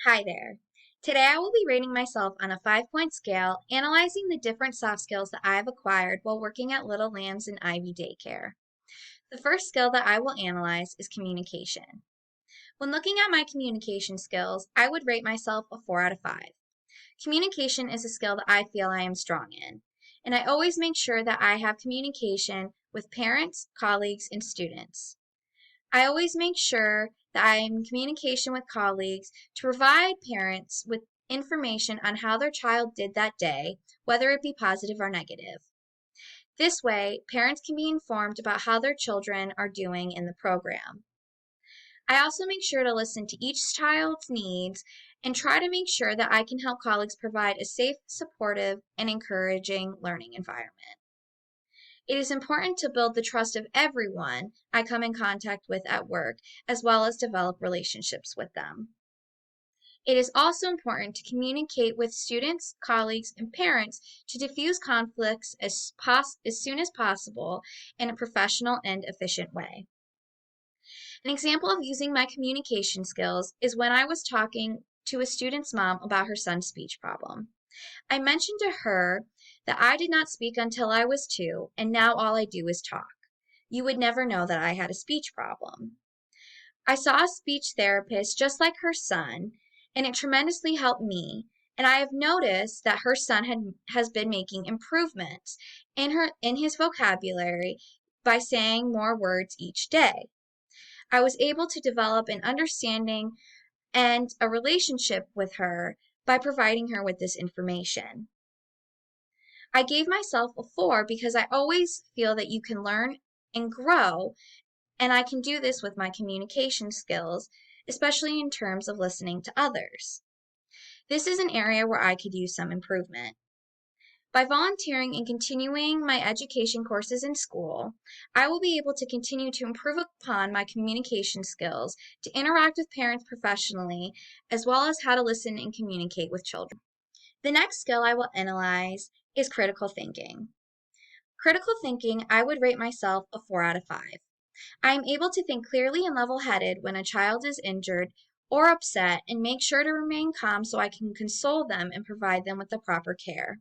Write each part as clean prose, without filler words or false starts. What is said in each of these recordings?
Hi there. Today I will be rating myself on a 5-point scale, analyzing the different soft skills that I have acquired while working at Little Lambs and Ivy Daycare. The first skill that I will analyze is communication. When looking at my communication skills, I would rate myself a 4 out of 5. Communication is a skill that I feel I am strong in, and I always make sure that I have communication with parents, colleagues, and students. I always make sure that I am in communication with colleagues to provide parents with information on how their child did that day, whether it be positive or negative. This way, parents can be informed about how their children are doing in the program. I also make sure to listen to each child's needs and try to make sure that I can help colleagues provide a safe, supportive, and encouraging learning environment. It is important to build the trust of everyone I come in contact with at work, as well as develop relationships with them. It is also important to communicate with students, colleagues, and parents to diffuse conflicts as soon as possible in a professional and efficient way. An example of using my communication skills is when I was talking to a student's mom about her son's speech problem. I mentioned to her that I did not speak until I was 2, and now all I do is talk. You would never know that I had a speech problem. I saw a speech therapist just like her son, and it tremendously helped me. And I have noticed that her son has been making improvements in his vocabulary by saying more words each day. I was able to develop an understanding and a relationship with her by providing her with this information. I gave myself a 4 because I always feel that you can learn and grow, and I can do this with my communication skills, especially in terms of listening to others. This is an area where I could use some improvement. By volunteering and continuing my education courses in school, I will be able to continue to improve upon my communication skills, to interact with parents professionally, as well as how to listen and communicate with children. The next skill I will analyze is critical thinking. Critical thinking, I would rate myself a 4 out of 5. I am able to think clearly and level-headed when a child is injured or upset and make sure to remain calm so I can console them and provide them with the proper care.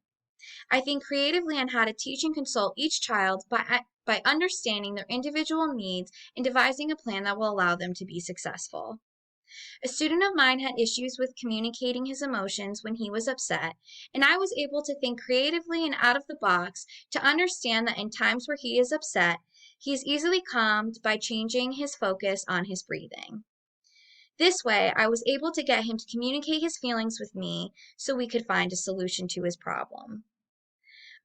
I think creatively on how to teach and console each child by understanding their individual needs and devising a plan that will allow them to be successful. A student of mine had issues with communicating his emotions when he was upset, and I was able to think creatively and out of the box to understand that in times where he is upset, he is easily calmed by changing his focus on his breathing. This way, I was able to get him to communicate his feelings with me so we could find a solution to his problem.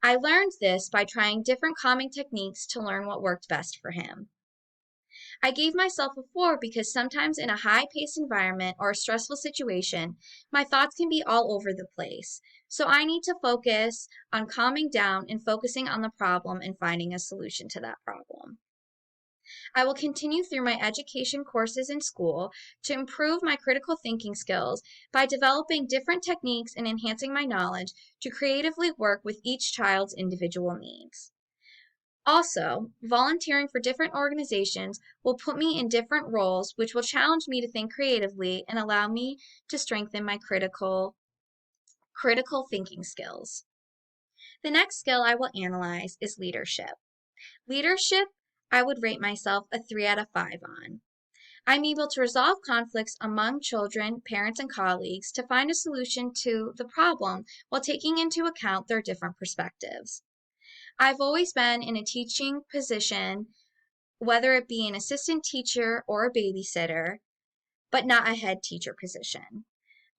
I learned this by trying different calming techniques to learn what worked best for him. I gave myself a 4 because sometimes in a high-paced environment or a stressful situation, my thoughts can be all over the place. So I need to focus on calming down and focusing on the problem and finding a solution to that problem. I will continue through my education courses in school to improve my critical thinking skills by developing different techniques and enhancing my knowledge to creatively work with each child's individual needs. Also, volunteering for different organizations will put me in different roles, which will challenge me to think creatively and allow me to strengthen my critical thinking skills. The next skill I will analyze is leadership. Leadership, I would rate myself a 3 out of 5 on. I'm able to resolve conflicts among children, parents, and colleagues to find a solution to the problem while taking into account their different perspectives. I've always been in a teaching position, whether it be an assistant teacher or a babysitter, but not a head teacher position.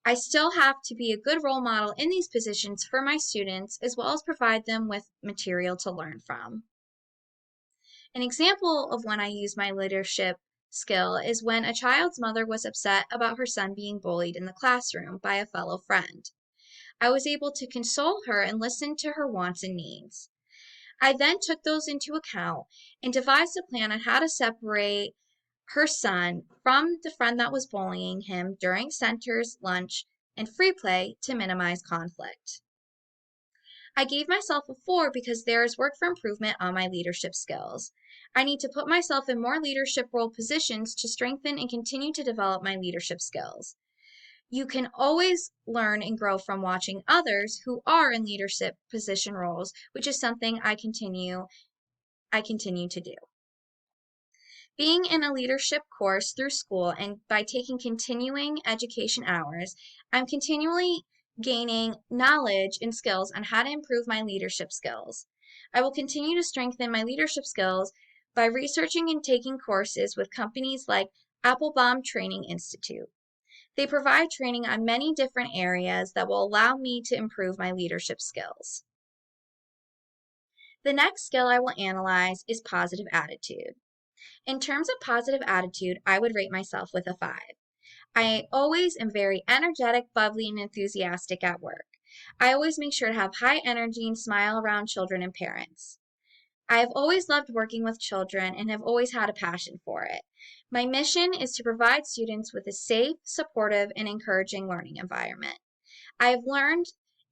I still have to be a good role model in these positions for my students, as well as provide them with material to learn from. An example of when I use my leadership skill is when a child's mother was upset about her son being bullied in the classroom by a fellow friend. I was able to console her and listen to her wants and needs. I then took those into account and devised a plan on how to separate her son from the friend that was bullying him during centers, lunch, and free play to minimize conflict. I gave myself a 4 because there is work for improvement on my leadership skills. I need to put myself in more leadership role positions to strengthen and continue to develop my leadership skills. You can always learn and grow from watching others who are in leadership position roles, which is something I continue to do. Being in a leadership course through school and by taking continuing education hours, I'm continually gaining knowledge and skills on how to improve my leadership skills. I will continue to strengthen my leadership skills by researching and taking courses with companies like Applebaum Training Institute. They provide training on many different areas that will allow me to improve my leadership skills. The next skill I will analyze is positive attitude. In terms of positive attitude, I would rate myself with a 5. I always am very energetic, bubbly, and enthusiastic at work. I always make sure to have high energy and smile around children and parents. I have always loved working with children and have always had a passion for it. My mission is to provide students with a safe, supportive, and encouraging learning environment. I have learned,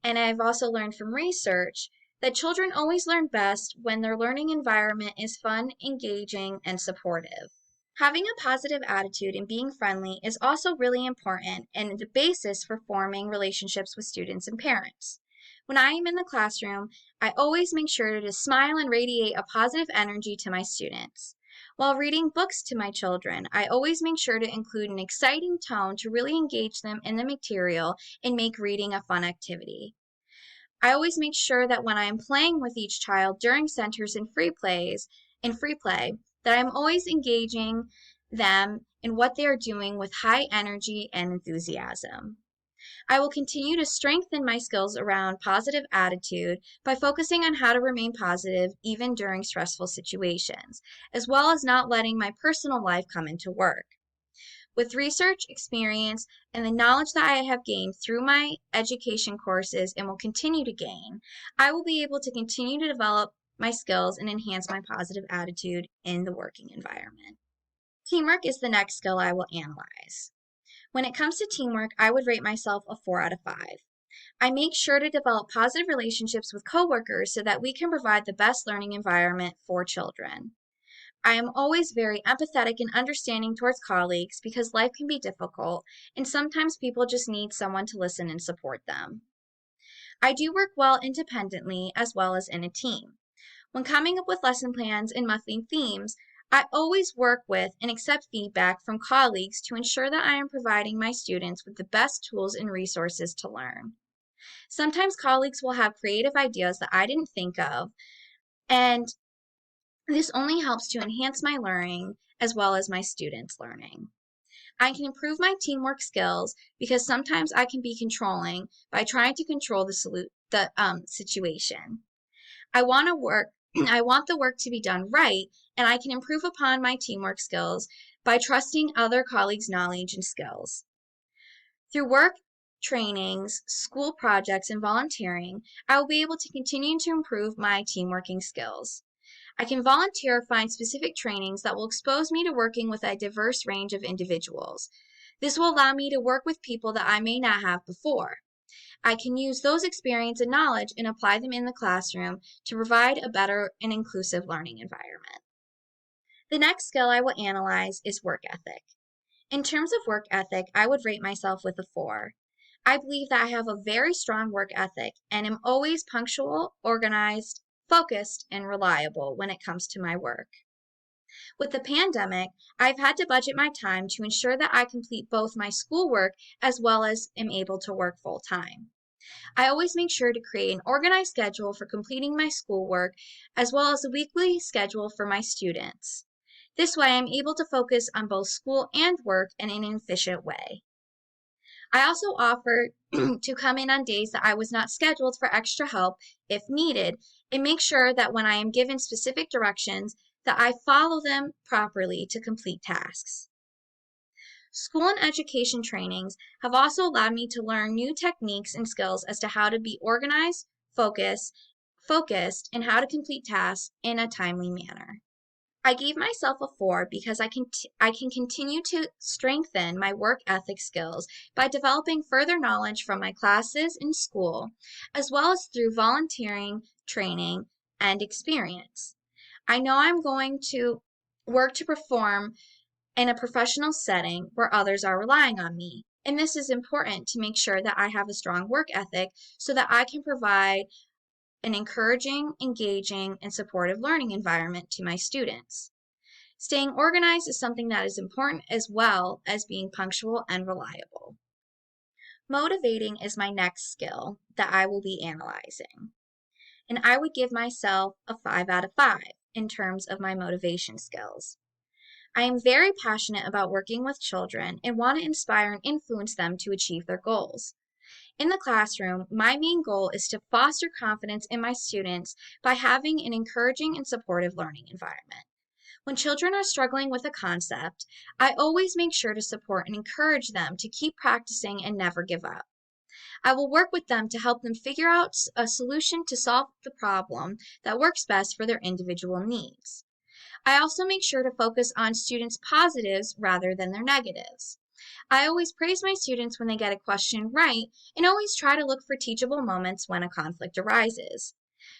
and I've also learned from research, that children always learn best when their learning environment is fun, engaging, and supportive. Having a positive attitude and being friendly is also really important and the basis for forming relationships with students and parents. When I am in the classroom, I always make sure to smile and radiate a positive energy to my students. While reading books to my children, I always make sure to include an exciting tone to really engage them in the material and make reading a fun activity. I always make sure that when I am playing with each child during centers and free play, that I'm always engaging them in what they are doing with high energy and enthusiasm. I will continue to strengthen my skills around positive attitude by focusing on how to remain positive even during stressful situations, as well as not letting my personal life come into work. With research, experience, and the knowledge that I have gained through my education courses and will continue to gain, I will be able to continue to develop my skills and enhance my positive attitude in the working environment. Teamwork is the next skill I will analyze. When it comes to teamwork, I would rate myself a 4 out of 5. I make sure to develop positive relationships with coworkers so that we can provide the best learning environment for children. I am always very empathetic and understanding towards colleagues because life can be difficult and sometimes people just need someone to listen and support them. I do work well independently as well as in a team. When coming up with lesson plans and monthly themes, I always work with and accept feedback from colleagues to ensure that I am providing my students with the best tools and resources to learn. Sometimes colleagues will have creative ideas that I didn't think of, and this only helps to enhance my learning as well as my students' learning. I can improve my teamwork skills because sometimes I can be controlling by trying to control the situation. I want to work I want the work to be done right, and I can improve upon my teamwork skills by trusting other colleagues' knowledge and skills. Through work, trainings, school projects, and volunteering, I will be able to continue to improve my teamworking skills. I can volunteer or find specific trainings that will expose me to working with a diverse range of individuals. This will allow me to work with people that I may not have before. I can use those experience and knowledge and apply them in the classroom to provide a better and inclusive learning environment. The next skill I will analyze is work ethic. In terms of work ethic, I would rate myself with a 4. I believe that I have a very strong work ethic and am always punctual, organized, focused, and reliable when it comes to my work. With the pandemic, I've had to budget my time to ensure that I complete both my schoolwork as well as am able to work full time. I always make sure to create an organized schedule for completing my schoolwork as well as a weekly schedule for my students. This way, I'm able to focus on both school and work in an efficient way. I also offer to come in on days that I was not scheduled for extra help if needed, and make sure that when I am given specific directions that I follow them properly to complete tasks. School and education trainings have also allowed me to learn new techniques and skills as to how to be organized, focused, and how to complete tasks in a timely manner. I gave myself a 4 because I can continue to strengthen my work ethic skills by developing further knowledge from my classes in school, as well as through volunteering, training, and experience. I know I'm going to work to perform in a professional setting where others are relying on me. And this is important to make sure that I have a strong work ethic so that I can provide an encouraging, engaging, and supportive learning environment to my students. Staying organized is something that is important as well as being punctual and reliable. Motivating is my next skill that I will be analyzing. And I would give myself a 5 out of 5 in terms of my motivation skills. I am very passionate about working with children and want to inspire and influence them to achieve their goals. In the classroom, my main goal is to foster confidence in my students by having an encouraging and supportive learning environment. When children are struggling with a concept, I always make sure to support and encourage them to keep practicing and never give up. I will work with them to help them figure out a solution to solve the problem that works best for their individual needs. I also make sure to focus on students' positives rather than their negatives. I always praise my students when they get a question right and always try to look for teachable moments when a conflict arises.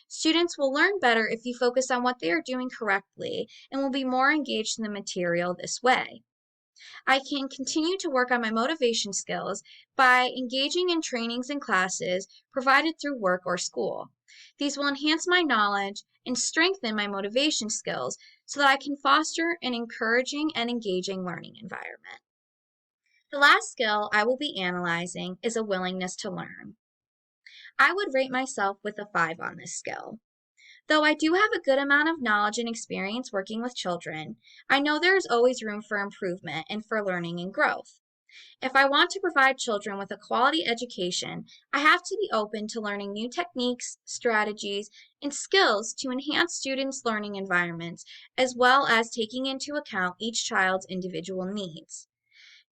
Students will learn better if you focus on what they are doing correctly and will be more engaged in the material this way. I can continue to work on my motivation skills by engaging in trainings and classes provided through work or school. These will enhance my knowledge and strengthen my motivation skills so that I can foster an encouraging and engaging learning environment. The last skill I will be analyzing is a willingness to learn. I would rate myself with a 5 on this skill. Though I do have a good amount of knowledge and experience working with children, I know there is always room for improvement and for learning and growth. If I want to provide children with a quality education, I have to be open to learning new techniques, strategies, and skills to enhance students' learning environments, as well as taking into account each child's individual needs.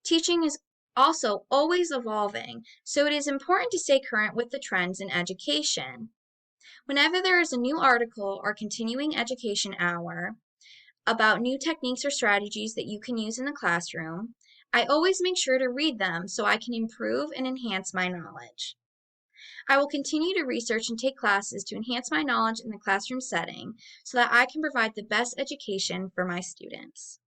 Teaching is also always evolving, so it is important to stay current with the trends in education. Whenever there is a new article or continuing education hour about new techniques or strategies that you can use in the classroom, I always make sure to read them so I can improve and enhance my knowledge. I will continue to research and take classes to enhance my knowledge in the classroom setting so that I can provide the best education for my students.